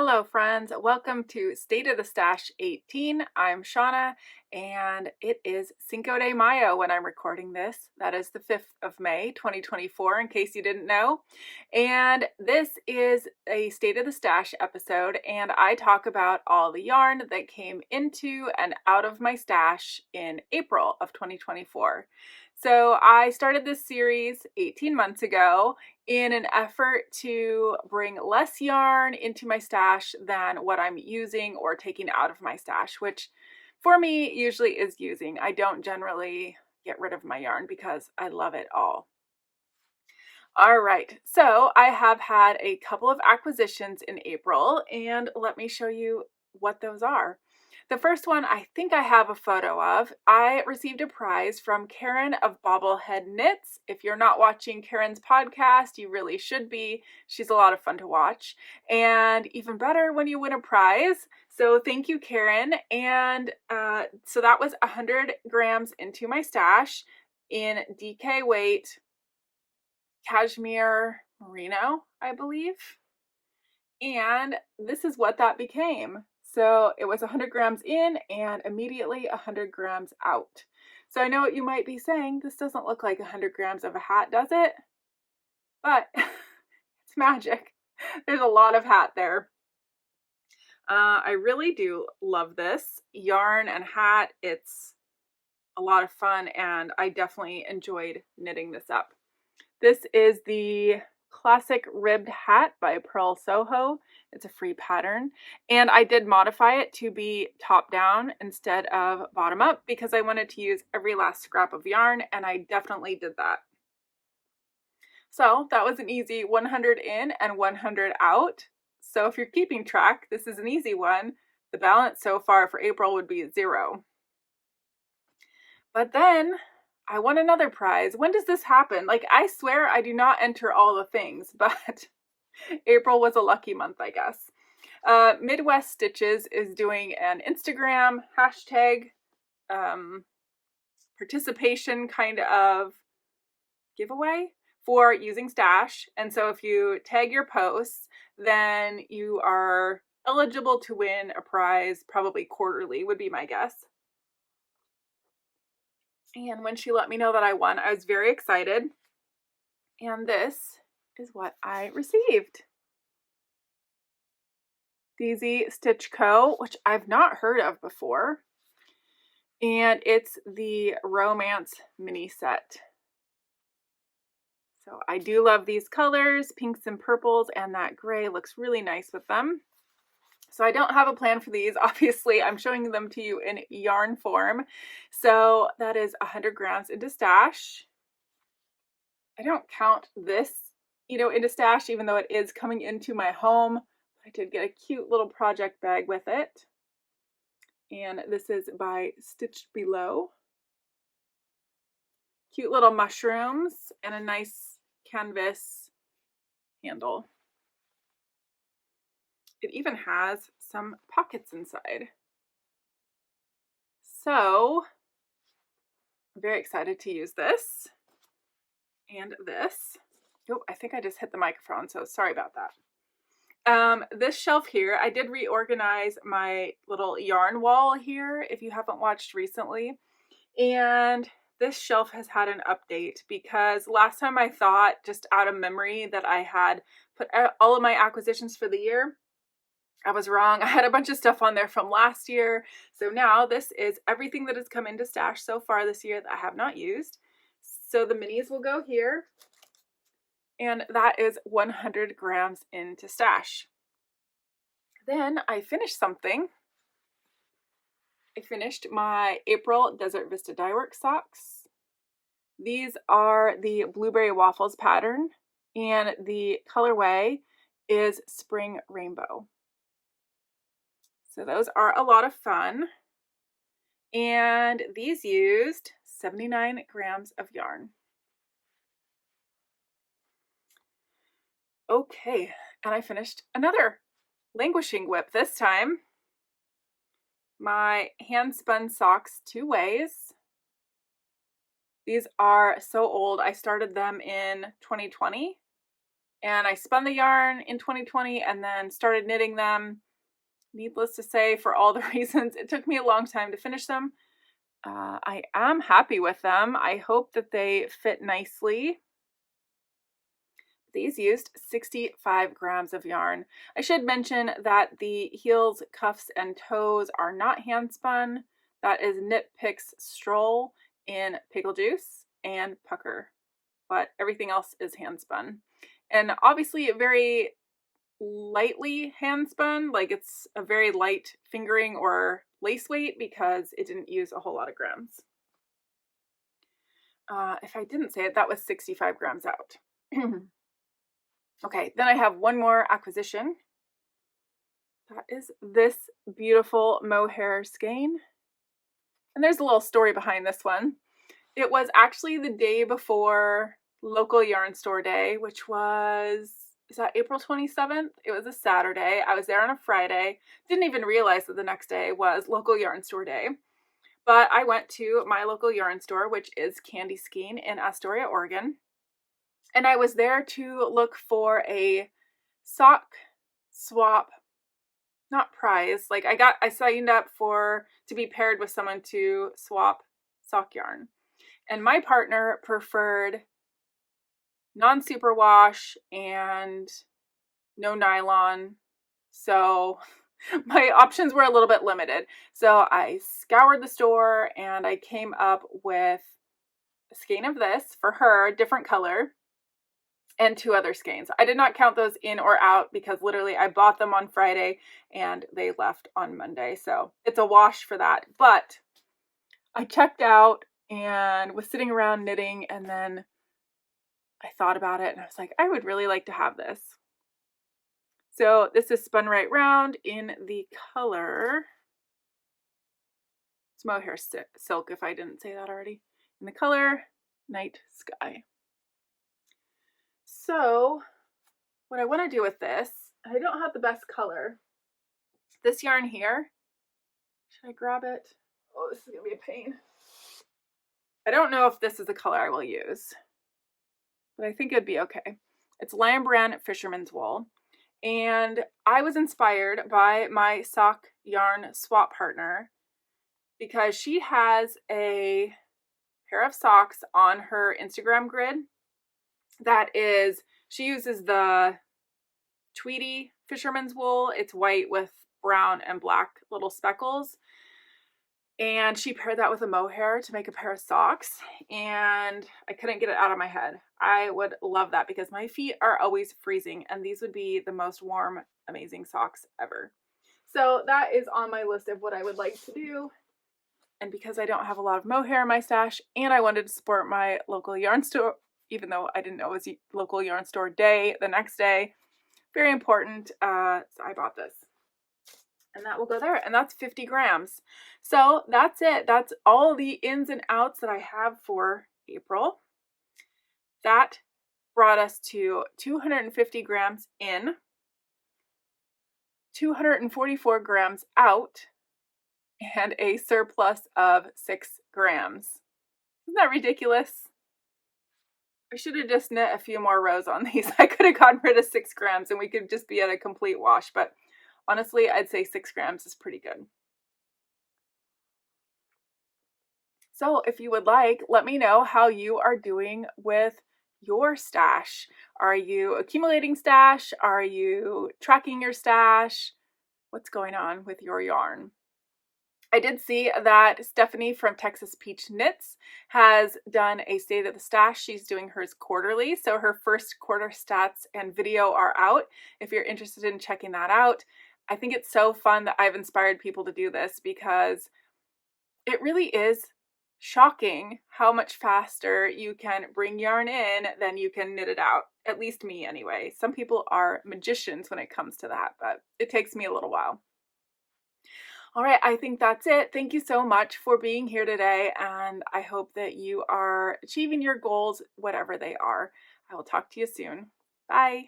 Hello, friends. Welcome to State of the Stash 18. I'm Shauna, and it is Cinco de Mayo when I'm recording this. That is the 5th of May, 2024, in case you didn't know. And this is a State of the Stash episode, and I talk about all the yarn that came into and out of my stash in April of 2024. So I started this series 18 months ago in an effort to bring less yarn into my stash than what I'm using or taking out of my stash, which for me usually is using. I don't generally get rid of my yarn because I love it all. All right, so I have had a couple of acquisitions in April, and let me show you what those are. The first one I think I have a photo of. I received a prize from Karen of Bobblehead Knits. If you're not watching Karen's podcast, you really should be. She's a lot of fun to watch, and even better when you win a prize. So thank you, Karen. And so that was 100 grams into my stash in DK weight Cashmerino, I believe. And this is what that became. So it was 100 grams in and immediately 100 grams out. So I know what you might be saying, this doesn't look like 100 grams of a hat, does it? But it's magic. There's a lot of hat there. I really do love this yarn and hat. It's a lot of fun, and I definitely enjoyed knitting this up. This is the classic ribbed hat by Purl Soho. It's a free pattern, and I did modify it to be top down instead of bottom up because I wanted to use every last scrap of yarn, and I definitely did that. So that was an easy 100 in and 100 out. So if you're keeping track, this is an easy one. The balance so far for April would be 0. But then I won another prize. When does this happen? Like, I swear I do not enter all the things, but April was a lucky month, I guess. Midwest Stitches is doing an Instagram hashtag participation kind of giveaway for using stash. And so if you tag your posts, then you are eligible to win a prize, probably quarterly would be my guess. And when she let me know that I won, I was very excited. And this is what I received. DZ Stitch Co., which I've not heard of before. And it's the Romance mini set. So I do love these colors, pinks and purples, and that gray looks really nice with them. So I don't have a plan for these. Obviously, I'm showing them to you in yarn form. So that is 100 grams into stash. I don't count this, into stash, even though it is coming into my home. I did get a cute little project bag with it. And this is by Stitched Below. Cute little mushrooms and a nice canvas handle. It even has some pockets inside. So I'm very excited to use this and this. Oh, I think I just hit the microphone, so sorry about that. This shelf here, I did reorganize my little yarn wall here, if you haven't watched recently. And this shelf has had an update because last time I thought, just out of memory, that I had put all of my acquisitions for the year. I was wrong. I had a bunch of stuff on there from last year. So now this is everything that has come into stash so far this year that I have not used. So the minis will go here. And that is 100 grams into stash. Then I finished something. I finished my April Desert Vista Dyeworks socks. These are the Blueberry Waffles pattern, and the colorway is Spring Rainbow. So those are a lot of fun. And these used 79 grams of yarn. Okay, and I finished another languishing whip this time. My Handspun socks 2 ways. These are so old. I started them in 2020. and I spun the yarn in 2020 and then started knitting them. Needless to say, for all the reasons, it took me a long time to finish them. I am happy with them. I hope that they fit nicely. These used 65 grams of yarn. I should mention that the heels, cuffs, and toes are not hand spun. That is Knit Picks Stroll in Pickle Juice and Pucker, but everything else is hand spun. And obviously very lightly hand spun, like it's a very light fingering or lace weight because it didn't use a whole lot of grams. If I didn't say it, that was 65 grams out. Okay, then I have one more acquisition. That is this beautiful mohair skein. And there's a little story behind this one. It was actually the day before local yarn store day, which was, is that April 27th? It was a Saturday. I was there on a Friday. Didn't even realize that the next day was local yarn store day. But I went to my local yarn store, which is Candy Skein in Astoria, Oregon. And I was there to look for a sock swap, not prize. Like I signed up to be paired with someone to swap sock yarn. And my partner preferred non-superwash and no nylon. So my options were a little bit limited. So I scoured the store and I came up with a skein of this for her, different color, and 2 other skeins. I did not count those in or out because literally I bought them on Friday and they left on Monday. So it's a wash for that. But I checked out and was sitting around knitting, and then I thought about it and I was like, I would really like to have this. So this is spun right round in the color, it's mohair silk if I didn't say that already, in the color Night Sky. So what I want to do with this, I don't have the best color. This yarn here, should I grab it? Oh, this is going to be a pain. I don't know if this is the color I will use, but I think it'd be okay. It's Lion Brand Fisherman's Wool. And I was inspired by my sock yarn swap partner because she has a pair of socks on her Instagram grid that is, she uses the Tweety Fisherman's Wool. It's white with brown and black little speckles. And she paired that with a mohair to make a pair of socks. And I couldn't get it out of my head. I would love that because my feet are always freezing and these would be the most warm, amazing socks ever. So that is on my list of what I would like to do. And because I don't have a lot of mohair in my stash and I wanted to support my local yarn store, even though I didn't know it was local yarn store day the next day, very important. So I bought this. And that will go there. And that's 50 grams. So that's it. That's all the ins and outs that I have for April. That brought us to 250 grams in, 244 grams out, and a surplus of 6 grams. Isn't that ridiculous? I should have just knit a few more rows on these. I could have gotten rid of 6 grams and we could just be at a complete wash. But honestly, I'd say 6 grams is pretty good. So if you would like, let me know how you are doing with your stash. Are you accumulating stash? Are you tracking your stash? What's going on with your yarn? I did see that Stephanie from Texas Peach Knits has done a State of the Stash. She's doing hers quarterly, so her first quarter stats and video are out if you're interested in checking that out. I think it's so fun that I've inspired people to do this because it really is shocking how much faster you can bring yarn in than you can knit it out. At least me anyway. Some people are magicians when it comes to that, but it takes me a little while. All right, I think that's it. Thank you so much for being here today, and I hope that you are achieving your goals, whatever they are. I will talk to you soon. Bye.